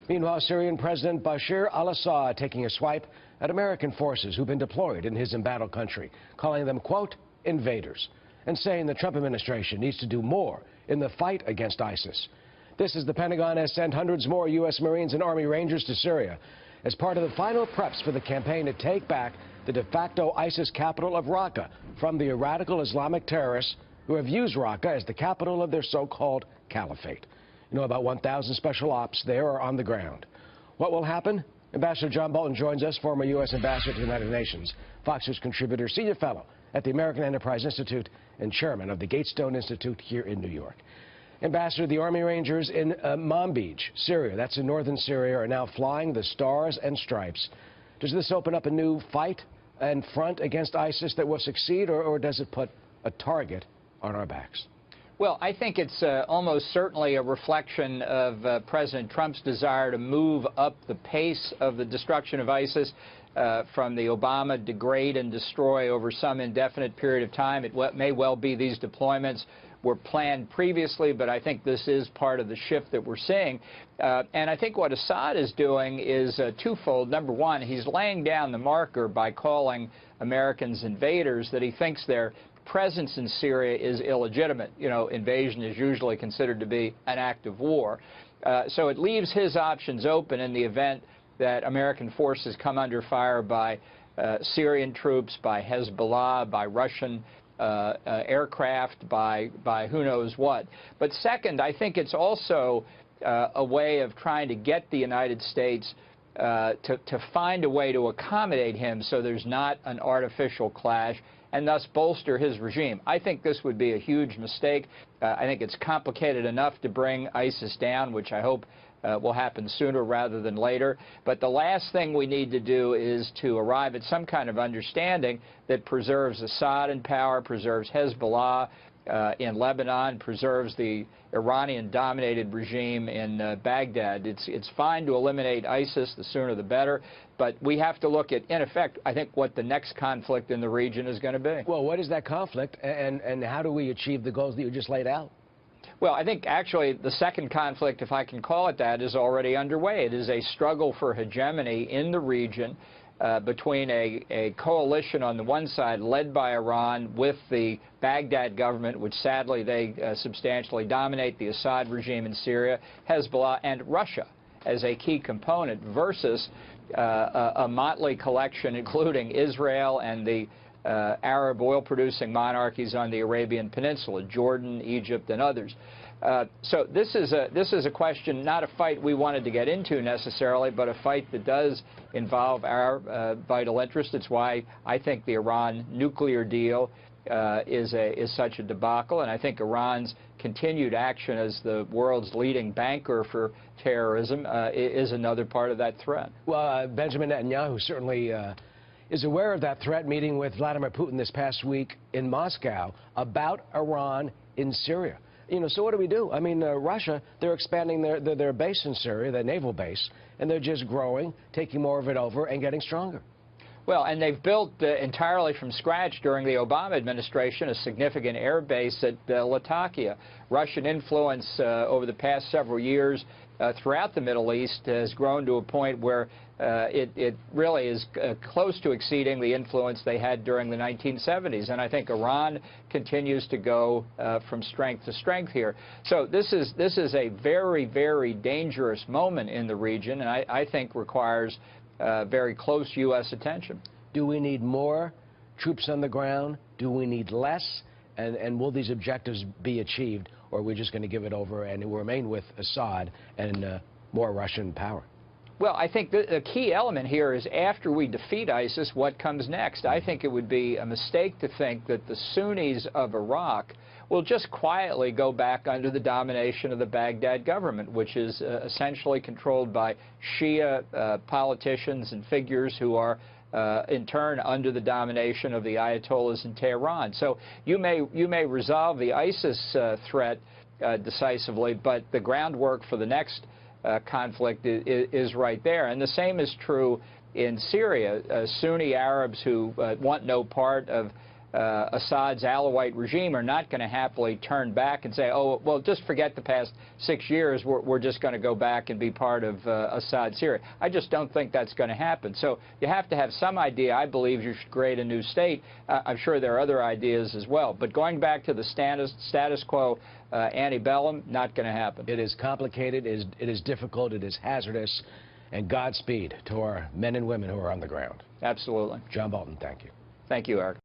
Meanwhile, Syrian President Bashar al-Assad taking a swipe at American forces who've been deployed in his embattled country, calling them, quote, invaders, and saying the Trump administration needs to do more in the fight against ISIS. This as the Pentagon has sent hundreds more U.S. Marines and Army Rangers to Syria as part of the final preps for the campaign to take back the de facto ISIS capital of Raqqa from the radical Islamic terrorists who have used Raqqa as the capital of their so-called caliphate. You know, about 1,000 special ops there are on the ground. What will happen? Ambassador John Bolton joins us, former U.S. Ambassador to the United Nations, Fox News contributor, senior fellow at the American Enterprise Institute, and chairman of the Gatestone Institute here in New York. Ambassador, the Army Rangers in Manbij, Syria, that's in northern Syria, are now flying the Stars and Stripes. Does this open up a new fight and front against ISIS that will succeed, or does it put a target on our backs? Well, I think it's almost certainly a reflection of President Trump's desire to move up the pace of the destruction of ISIS from the Obama degrade and destroy over some indefinite period of time. It may well be these deployments were planned previously, but I think this is part of the shift that we're seeing. And I think what Assad is doing is twofold. Number one, he's laying down the marker by calling Americans invaders, that he thinks their presence in Syria is illegitimate. You know, invasion is usually considered to be an act of war. So it leaves his options open in the event that American forces come under fire by Syrian troops, by Hezbollah, by Russian aircraft, by who knows what. But second, I think it's also a way of trying to get the United States to find a way to accommodate him so there's not an artificial clash, and thus bolster his regime. I think this would be a huge mistake. I think it's complicated enough to bring ISIS down, which I hope will happen sooner rather than later. But the last thing we need to do is to arrive at some kind of understanding that preserves Assad in power, preserves Hezbollah in Lebanon, preserves the Iranian-dominated regime in Baghdad. It's fine to eliminate ISIS, the sooner the better, but we have to look at, in effect, I think, what the next conflict in the region is going to be. Well, what is that conflict, and how do we achieve the goals that you just laid out? Well, I think actually the second conflict, if I can call it that, is already underway. It is a struggle for hegemony in the region between a coalition on the one side led by Iran with the Baghdad government, which sadly they substantially dominate, the Assad regime in Syria, Hezbollah, and Russia as a key component, versus a motley collection including Israel and the Arab oil-producing monarchies on the Arabian Peninsula, Jordan, Egypt, and others. So this is a question, not a fight we wanted to get into necessarily, but a fight that does involve our vital interest. It's why I think the Iran nuclear deal is such a debacle, and I think Iran's continued action as the world's leading banker for terrorism is another part of that threat. Well, Benjamin Netanyahu certainly is aware of that threat, meeting with Vladimir Putin this past week in Moscow about Iran in Syria. You know, so what do we do? I mean, Russia, they're expanding their base in Syria, their naval base, and they're just growing, taking more of it over, and getting stronger. Well, and they've built entirely from scratch during the Obama administration a significant air base at Latakia. Russian influence over the past several years throughout the Middle East has grown to a point where it really is close to exceeding the influence they had during the 1970s. And I think Iran continues to go from strength to strength here. So this is a very, very dangerous moment in the region, and I think requires very close U.S. attention. Do we need more troops on the ground? Do we need less? And will these objectives be achieved, or are we just going to give it over and remain with Assad and more Russian power? Well, I think the key element here is after we defeat ISIS, what comes next? I think it would be a mistake to think that the Sunnis of Iraq will just quietly go back under the domination of the Baghdad government, which is essentially controlled by Shia politicians and figures who are in turn under the domination of the Ayatollahs in Tehran. So you may resolve the ISIS threat decisively, but the groundwork for the next conflict is right there. And the same is true in Syria. Sunni Arabs who want no part of Assad's Alawite regime are not going to happily turn back and say, oh, well, just forget the past 6 years. We're just going to go back and be part of Assad Syria. I just don't think that's going to happen. So you have to have some idea. I believe you should create a new state. I'm sure there are other ideas as well. But going back to the status quo antebellum, not going to happen. It is complicated. It is difficult. It is hazardous. And Godspeed to our men and women who are on the ground. Absolutely. John Bolton, thank you. Thank you, Eric.